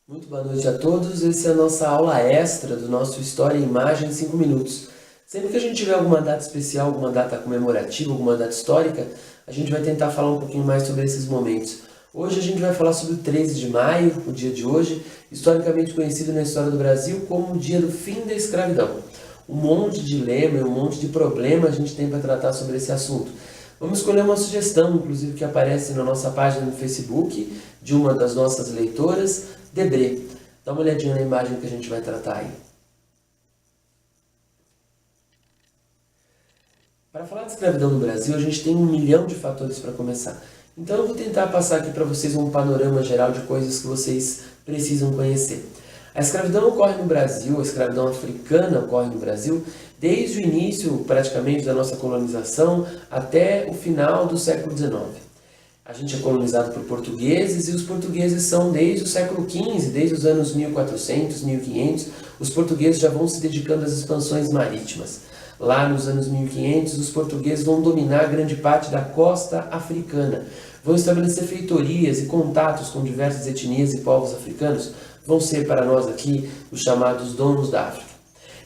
Muito boa noite a todos. Essa é a nossa aula extra do nosso História e Imagem em 5 minutos. Sempre que a gente tiver alguma data especial, alguma data comemorativa, alguma data histórica, a gente vai tentar falar um pouquinho mais sobre esses momentos. Hoje a gente vai falar sobre o 13 de maio, o dia de hoje, historicamente conhecido na história do Brasil como o dia do fim da escravidão. Um monte de lema, um monte de problema a gente tem para tratar sobre esse assunto. Vamos escolher uma sugestão, inclusive, que aparece na nossa página no Facebook, de uma das nossas leitoras, Debré. Dá uma olhadinha na imagem que a gente vai tratar aí. Para falar de escravidão no Brasil, a gente tem 1 milhão de fatores para começar. Então eu vou tentar passar aqui para vocês um panorama geral de coisas que vocês precisam conhecer. A escravidão ocorre no Brasil, a escravidão africana ocorre no Brasil, desde o início, praticamente, da nossa colonização até o final do século XIX. A gente é colonizado por portugueses e os portugueses são desde o século XV, desde os anos 1400, 1500, os portugueses já vão se dedicando às expansões marítimas. Lá nos anos 1500, os portugueses vão dominar grande parte da costa africana, vão estabelecer feitorias e contatos com diversas etnias e povos africanos, vão ser para nós aqui os chamados donos da África.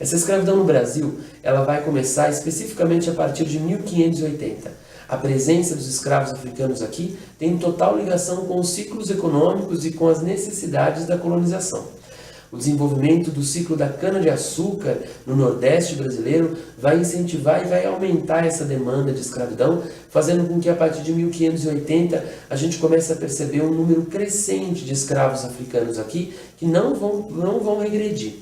Essa escravidão no Brasil, ela vai começar especificamente a partir de 1580. A presença dos escravos africanos aqui tem total ligação com os ciclos econômicos e com as necessidades da colonização. O desenvolvimento do ciclo da cana-de-açúcar no Nordeste brasileiro vai incentivar e vai aumentar essa demanda de escravidão, fazendo com que a partir de 1580 a gente comece a perceber um número crescente de escravos africanos aqui que não vão regredir.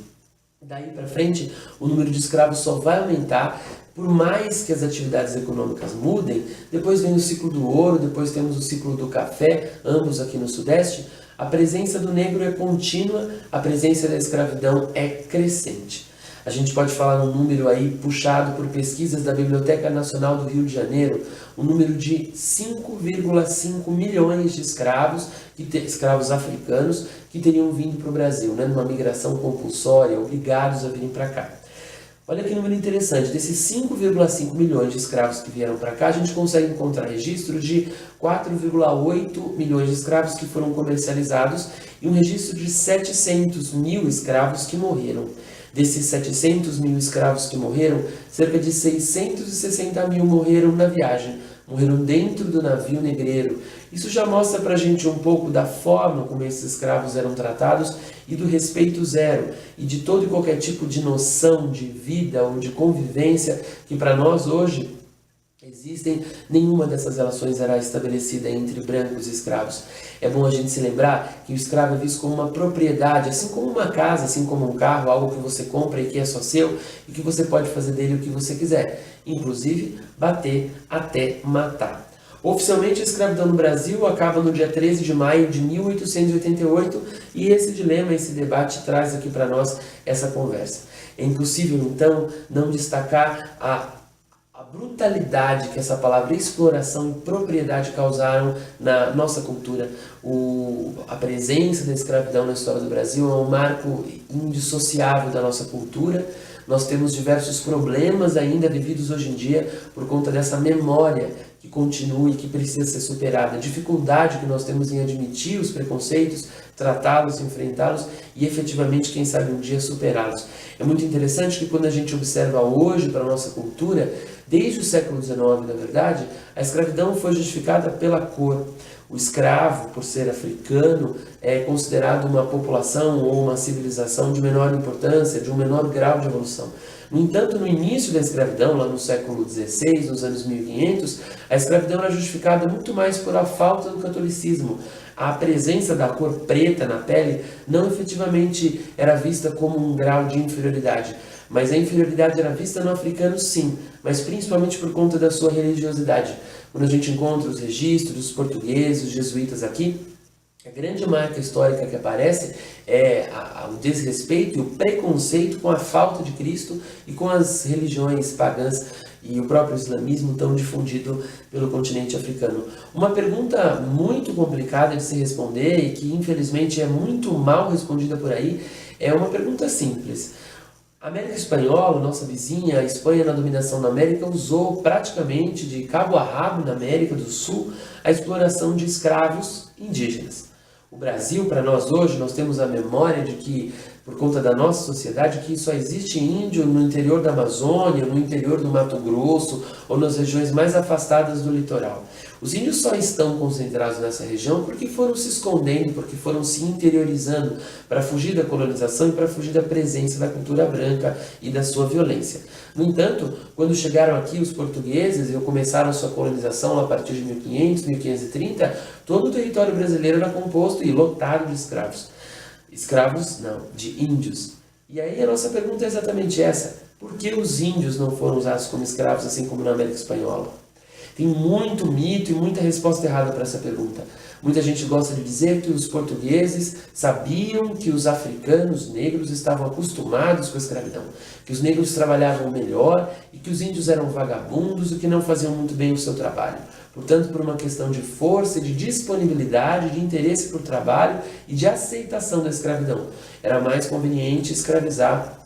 Daí para frente, o número de escravos só vai aumentar. Por mais que as atividades econômicas mudem, depois vem o ciclo do ouro, depois temos o ciclo do café, ambos aqui no Sudeste, a presença do negro é contínua, a presença da escravidão é crescente. A gente pode falar um número aí puxado por pesquisas da Biblioteca Nacional do Rio de Janeiro, um número de 5,5 milhões de escravos africanos que teriam vindo para o Brasil, né, numa migração compulsória, obrigados a virem para cá. Olha que número interessante, desses 5,5 milhões de escravos que vieram para cá, a gente consegue encontrar registro de 4,8 milhões de escravos que foram comercializados e um registro de 700 mil escravos que morreram. Desses 700 mil escravos que morreram, cerca de 660 mil morreram na viagem, morreram dentro do navio negreiro. Isso já mostra para a gente um pouco da forma como esses escravos eram tratados e do respeito zero e de todo e qualquer tipo de noção de vida ou de convivência que para nós hoje existem. Nenhuma dessas relações era estabelecida entre brancos e escravos. É bom a gente se lembrar que o escravo é visto como uma propriedade, assim como uma casa, assim como um carro, algo que você compra e que é só seu e que você pode fazer dele o que você quiser, inclusive bater até matar. Oficialmente, a escravidão no Brasil acaba no dia 13 de maio de 1888 e esse dilema, esse debate traz aqui para nós essa conversa. É impossível, então, não destacar a brutalidade que essa palavra exploração e propriedade causaram na nossa cultura. A presença da escravidão na história do Brasil é um marco indissociável da nossa cultura. Nós temos diversos problemas ainda vividos hoje em dia por conta dessa memória que continua e que precisa ser superada. A dificuldade que nós temos em admitir os preconceitos, tratá-los, enfrentá-los e efetivamente, quem sabe, um dia superá-los. É muito interessante que quando a gente observa hoje para a nossa cultura, desde o século XIX, na verdade, a escravidão foi justificada pela cor. O escravo, por ser africano, é considerado uma população ou uma civilização de menor importância, de um menor grau de evolução. No entanto, no início da escravidão, lá no século XVI, nos anos 1500, a escravidão era justificada muito mais por a falta do catolicismo. A presença da cor preta na pele não efetivamente era vista como um grau de inferioridade, mas a inferioridade era vista no africano sim, mas principalmente por conta da sua religiosidade. Quando a gente encontra os registros dos portugueses, os jesuítas aqui, a grande marca histórica que aparece é o desrespeito e o preconceito com a falta de Cristo e com as religiões pagãs e o próprio islamismo tão difundido pelo continente africano. Uma pergunta muito complicada de se responder e que infelizmente é muito mal respondida por aí é uma pergunta simples. A América Espanhola, nossa vizinha, a Espanha na dominação da América, usou praticamente de cabo a rabo na América do Sul a exploração de escravos indígenas. O Brasil, para nós hoje, nós temos a memória de que, por conta da nossa sociedade, que só existe índio no interior da Amazônia, no interior do Mato Grosso ou nas regiões mais afastadas do litoral. Os índios só estão concentrados nessa região porque foram se escondendo, porque foram se interiorizando para fugir da colonização e para fugir da presença da cultura branca e da sua violência. No entanto, quando chegaram aqui os portugueses e começaram a sua colonização a partir de 1500, 1530, todo o território brasileiro era composto e lotado de escravos. Escravos, não, de índios. E aí a nossa pergunta é exatamente essa: por que os índios não foram usados como escravos assim como na América Espanhola? Tem muito mito e muita resposta errada para essa pergunta. Muita gente gosta de dizer que os portugueses sabiam que os africanos negros estavam acostumados com a escravidão, que os negros trabalhavam melhor e que os índios eram vagabundos e que não faziam muito bem o seu trabalho. Portanto, por uma questão de força, de disponibilidade, de interesse por trabalho e de aceitação da escravidão, era mais conveniente escravizar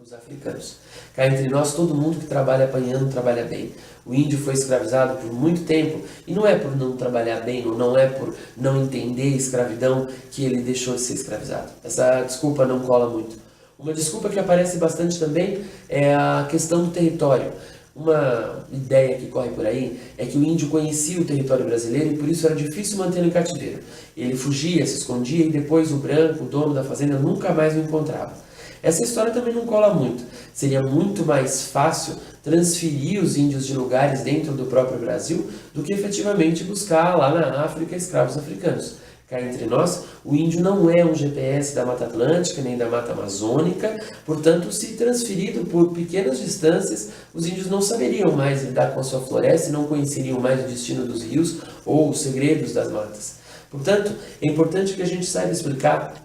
os africanos. Cá entre nós, todo mundo que trabalha apanhando trabalha bem. O índio foi escravizado por muito tempo e não é por não trabalhar bem ou não é por não entender a escravidão que ele deixou de ser escravizado. Essa desculpa não cola muito. Uma desculpa que aparece bastante também é a questão do território. Uma ideia que corre por aí é que o índio conhecia o território brasileiro e por isso era difícil mantê-lo em cativeiro. Ele fugia, se escondia e depois o branco, o dono da fazenda, nunca mais o encontrava. Essa história também não cola muito. Seria muito mais fácil transferir os índios de lugares dentro do próprio Brasil do que efetivamente buscar lá na África escravos africanos. Cá entre nós, o índio não é um GPS da Mata Atlântica nem da Mata Amazônica, portanto, se transferido por pequenas distâncias, os índios não saberiam mais lidar com a sua floresta e não conheceriam mais o destino dos rios ou os segredos das matas. Portanto, é importante que a gente saiba explicar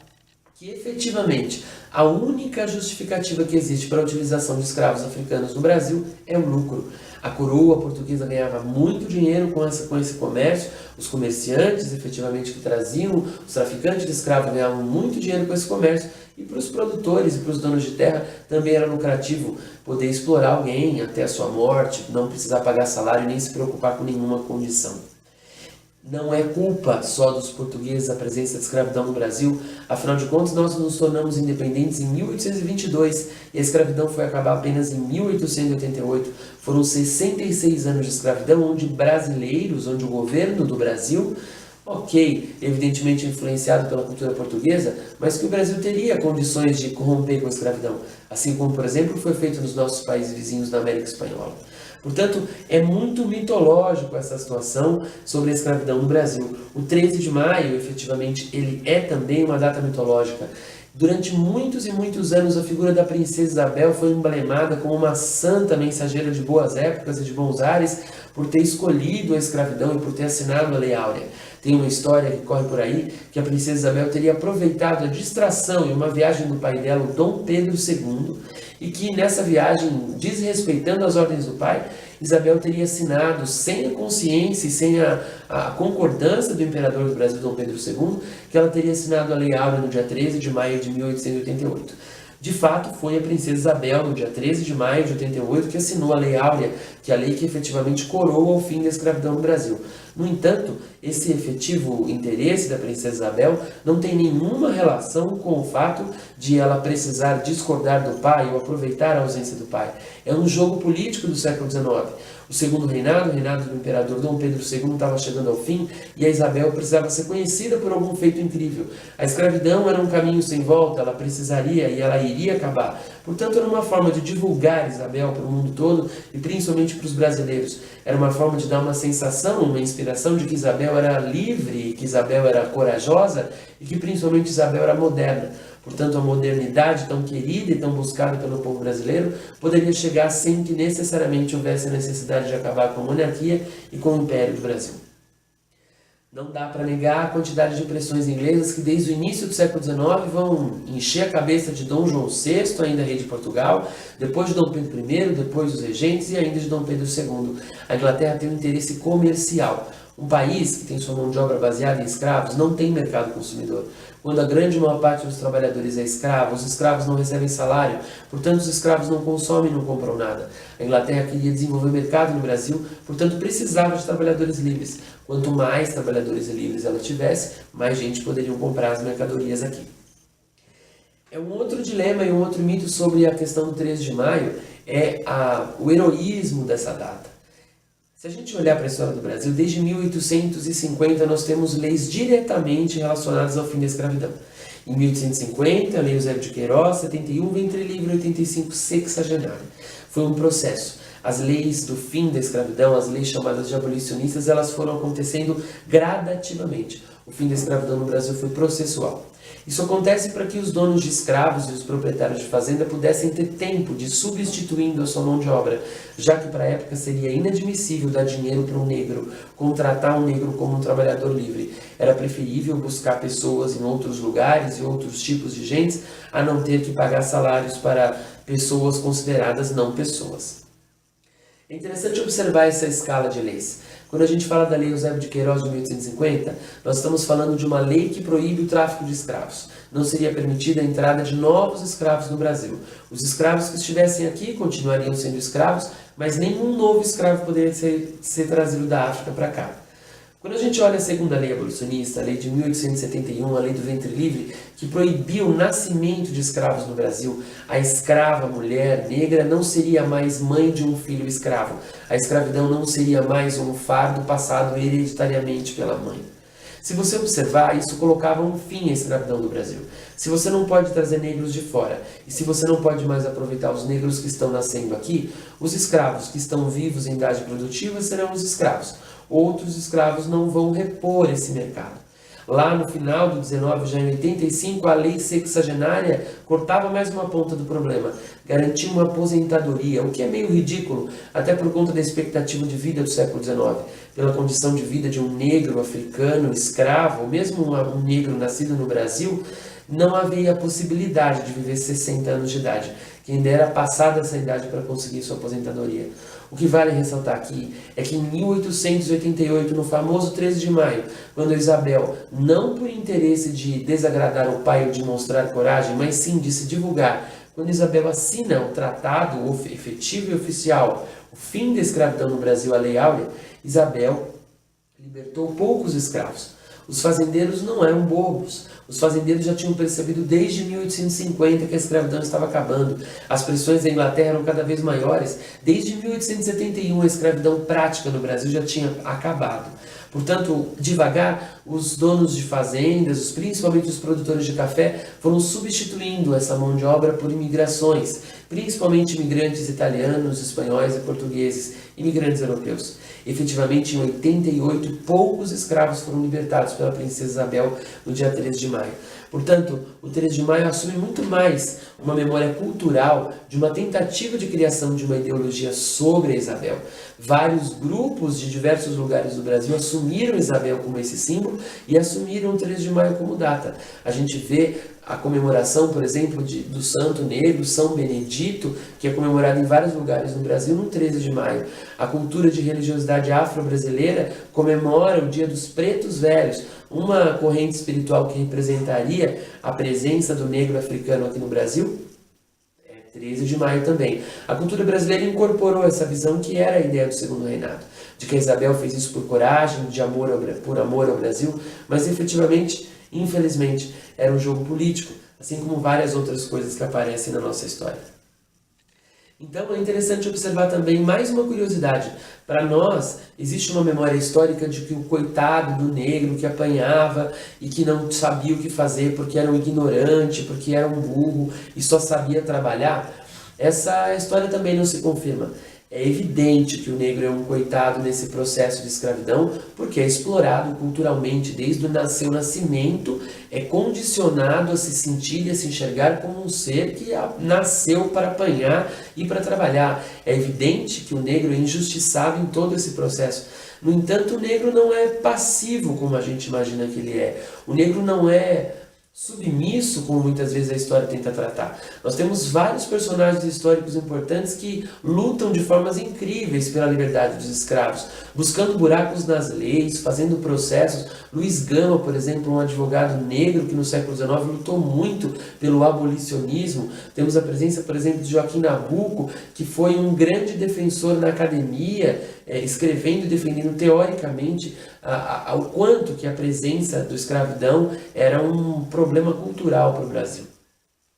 que efetivamente a única justificativa que existe para a utilização de escravos africanos no Brasil é o lucro. A coroa portuguesa ganhava muito dinheiro com esse comércio, os comerciantes efetivamente que traziam, os traficantes de escravos ganhavam muito dinheiro com esse comércio, e para os produtores e para os donos de terra também era lucrativo poder explorar alguém até a sua morte, não precisar pagar salário nem se preocupar com nenhuma condição. Não é culpa só dos portugueses a presença de escravidão no Brasil, afinal de contas nós nos tornamos independentes em 1822 e a escravidão foi acabar apenas em 1888. Foram 66 anos de escravidão onde brasileiros, onde o governo do Brasil, ok, evidentemente influenciado pela cultura portuguesa, mas que o Brasil teria condições de corromper com a escravidão, assim como, por exemplo, foi feito nos nossos países vizinhos da América Espanhola. Portanto, é muito mitológico essa situação sobre a escravidão no Brasil. O 13 de maio, efetivamente, ele é também uma data mitológica. Durante muitos e muitos anos, a figura da princesa Isabel foi emblemada como uma santa mensageira de boas épocas e de bons ares por ter escolhido a escravidão e por ter assinado a Lei Áurea. Tem uma história que corre por aí que a princesa Isabel teria aproveitado a distração em uma viagem do pai dela, o Dom Pedro II, e que nessa viagem, desrespeitando as ordens do pai, Isabel teria assinado sem a consciência e sem a concordância do imperador do Brasil, Dom Pedro II, que ela teria assinado a Lei Áurea no dia 13 de maio de 1888. De fato, foi a princesa Isabel, no dia 13 de maio de 88, que assinou a Lei Áurea, que é a lei que efetivamente coroa o fim da escravidão no Brasil. No entanto, esse efetivo interesse da princesa Isabel não tem nenhuma relação com o fato de ela precisar discordar do pai ou aproveitar a ausência do pai. É um jogo político do século XIX. O segundo reinado, o reinado do imperador Dom Pedro II, estava chegando ao fim e a Isabel precisava ser conhecida por algum feito incrível. A escravidão era um caminho sem volta, ela precisaria e ela iria acabar. Portanto, era uma forma de divulgar Isabel para o mundo todo e principalmente para os brasileiros. Era uma forma de dar uma sensação, uma inspiração de que Isabel era livre, que Isabel era corajosa e que principalmente Isabel era moderna. Portanto, a modernidade tão querida e tão buscada pelo povo brasileiro poderia chegar sem que necessariamente houvesse a necessidade de acabar com a monarquia e com o Império do Brasil. Não dá para negar a quantidade de impressões inglesas que desde o início do século XIX vão encher a cabeça de Dom João VI, ainda rei de Portugal, depois de Dom Pedro I, depois dos regentes e ainda de Dom Pedro II. A Inglaterra tem um interesse comercial. Um país que tem sua mão de obra baseada em escravos não tem mercado consumidor. Quando a grande maior parte dos trabalhadores é escravo, os escravos não recebem salário, portanto os escravos não consomem, não compram nada. A Inglaterra queria desenvolver mercado no Brasil, portanto precisava de trabalhadores livres. Quanto mais trabalhadores livres ela tivesse, mais gente poderia comprar as mercadorias aqui. É um outro dilema e um outro mito sobre a questão do 13 de maio é o heroísmo dessa data. Se a gente olhar para a história do Brasil, desde 1850 nós temos leis diretamente relacionadas ao fim da escravidão. Em 1850, a Lei Eusébio de Queiroz, 71, ventre livre, 85, sexagenário. Foi um processo. As leis do fim da escravidão, as leis chamadas de abolicionistas, elas foram acontecendo gradativamente. O fim da escravidão no Brasil foi processual. Isso acontece para que os donos de escravos e os proprietários de fazenda pudessem ter tempo de ir substituindo a sua mão de obra, já que para a época seria inadmissível dar dinheiro para um negro, contratar um negro como um trabalhador livre. Era preferível buscar pessoas em outros lugares e outros tipos de gente, a não ter que pagar salários para pessoas consideradas não pessoas. É interessante observar essa escala de leis. Quando a gente fala da Lei Eusébio de Queiroz de 1850, nós estamos falando de uma lei que proíbe o tráfico de escravos. Não seria permitida a entrada de novos escravos no Brasil. Os escravos que estivessem aqui continuariam sendo escravos, mas nenhum novo escravo poderia ser trazido da África para cá. Quando a gente olha a segunda lei abolicionista, a lei de 1871, a lei do ventre livre, que proibiu o nascimento de escravos no Brasil, a escrava mulher negra não seria mais mãe de um filho escravo. A escravidão não seria mais um fardo passado hereditariamente pela mãe. Se você observar, isso colocava um fim à escravidão do Brasil. Se você não pode trazer negros de fora, e se você não pode mais aproveitar os negros que estão nascendo aqui, os escravos que estão vivos em idade produtiva serão os escravos. Outros escravos não vão repor esse mercado. Lá no final do 19, já em 85, a lei sexagenária cortava mais uma ponta do problema, garantia uma aposentadoria, o que é meio ridículo, até por conta da expectativa de vida do século XIX. Pela condição de vida de um negro africano, escravo, ou mesmo um negro nascido no Brasil, não havia a possibilidade de viver 60 anos de idade. Quem dera passar dessa idade para conseguir sua aposentadoria. O que vale ressaltar aqui é que em 1888, no famoso 13 de maio, quando Isabel, não por interesse de desagradar o pai ou de mostrar coragem, mas sim de se divulgar, quando Isabel assina o tratado efetivo e oficial, o fim da escravidão no Brasil, a Lei Áurea, Isabel libertou poucos escravos. Os fazendeiros não eram bobos. Os fazendeiros já tinham percebido desde 1850 que a escravidão estava acabando. As pressões da Inglaterra eram cada vez maiores. Desde 1871 a escravidão prática no Brasil já tinha acabado. Portanto, devagar, os donos de fazendas, principalmente os produtores de café, foram substituindo essa mão de obra por imigrações, principalmente imigrantes italianos, espanhóis e portugueses, imigrantes europeus. Efetivamente, em 88, poucos escravos foram libertados pela princesa Isabel no dia 13 de maio. Portanto, o 13 de maio assume muito mais uma memória cultural de uma tentativa de criação de uma ideologia sobre a Isabel. Vários grupos de diversos lugares do Brasil assumiram Isabel como esse símbolo e assumiram o 13 de maio como data. A gente vê a comemoração, por exemplo, do Santo Negro, São Benedito, que é comemorado em vários lugares no Brasil no 13 de maio. A cultura de religiosidade afro-brasileira comemora o Dia dos Pretos Velhos, uma corrente espiritual que representaria a presença do negro africano aqui no Brasil. 13 de maio também. A cultura brasileira incorporou essa visão que era a ideia do Segundo Reinado, de que a Isabel fez isso por coragem, por amor ao Brasil, mas efetivamente, infelizmente, era um jogo político, assim como várias outras coisas que aparecem na nossa história. Então é interessante observar também mais uma curiosidade. Para nós, existe uma memória histórica de que o coitado do negro que apanhava e que não sabia o que fazer porque era um ignorante, porque era um burro e só sabia trabalhar, essa história também não se confirma. É evidente que o negro é um coitado nesse processo de escravidão, porque é explorado culturalmente desde o seu nascimento, é condicionado a se sentir e a se enxergar como um ser que nasceu para apanhar e para trabalhar. É evidente que o negro é injustiçado em todo esse processo. No entanto, o negro não é passivo como a gente imagina que ele é. O negro não é submisso, como muitas vezes a história tenta tratar. Nós temos vários personagens históricos importantes que lutam de formas incríveis pela liberdade dos escravos, buscando buracos nas leis, fazendo processos. Luiz Gama, por exemplo, um advogado negro que no século XIX lutou muito pelo abolicionismo. Temos a presença, por exemplo, de Joaquim Nabuco, que foi um grande defensor na academia, escrevendo e defendendo teoricamente o quanto que a presença do escravidão era um problema cultural para o Brasil.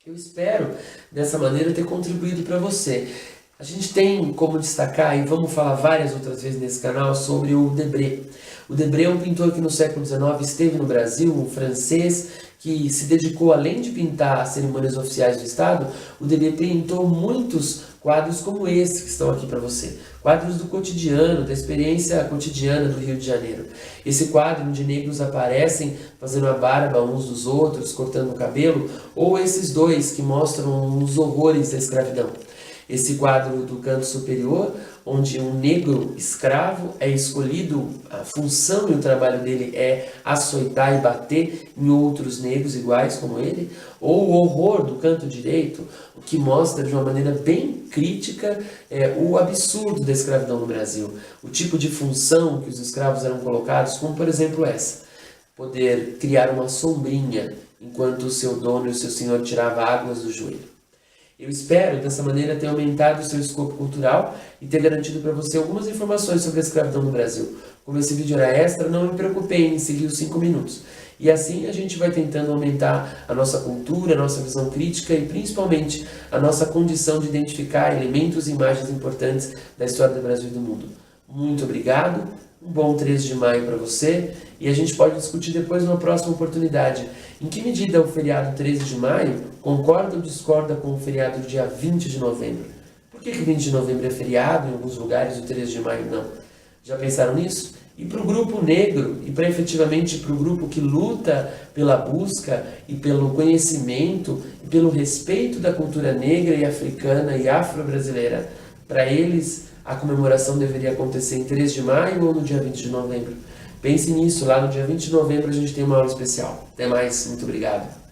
Eu espero, dessa maneira, ter contribuído para você. A gente tem como destacar, e vamos falar várias outras vezes nesse canal, sobre o Debré. O Debré é um pintor que no século XIX esteve no Brasil, um francês que se dedicou, além de pintar as cerimônias oficiais do Estado, o Debré pintou muitos quadros como esse que estão aqui para você. Quadros do cotidiano, da experiência cotidiana do Rio de Janeiro. Esse quadro onde negros aparecem fazendo a barba uns dos outros, cortando o cabelo, ou esses dois que mostram os horrores da escravidão. Esse quadro do canto superior, onde um negro escravo é escolhido, a função e o trabalho dele é açoitar e bater em outros negros iguais como ele, ou o horror do canto direito, o que mostra de uma maneira bem crítica o absurdo da escravidão no Brasil, o tipo de função que os escravos eram colocados, como por exemplo essa, poder criar uma sombrinha enquanto o seu dono e o seu senhor tirava águas do joelho. Eu espero, dessa maneira, ter aumentado o seu escopo cultural e ter garantido para você algumas informações sobre a escravidão no Brasil. Como esse vídeo era extra, não me preocupei em seguir os 5 minutos. E assim a gente vai tentando aumentar a nossa cultura, a nossa visão crítica e principalmente a nossa condição de identificar elementos e imagens importantes da história do Brasil e do mundo. Muito obrigado, um bom 13 de maio para você e a gente pode discutir depois numa próxima oportunidade. Em que medida o feriado 13 de maio concorda ou discorda com o feriado do dia 20 de novembro? Por que 20 de novembro é feriado em alguns lugares e o 13 de maio não? Já pensaram nisso? E para o grupo negro, e para efetivamente para o grupo que luta pela busca e pelo conhecimento e pelo respeito da cultura negra e africana e afro-brasileira, para eles a comemoração deveria acontecer em 13 de maio ou no dia 20 de novembro? Pense nisso, lá no dia 20 de novembro a gente tem uma aula especial. Até mais, muito obrigado.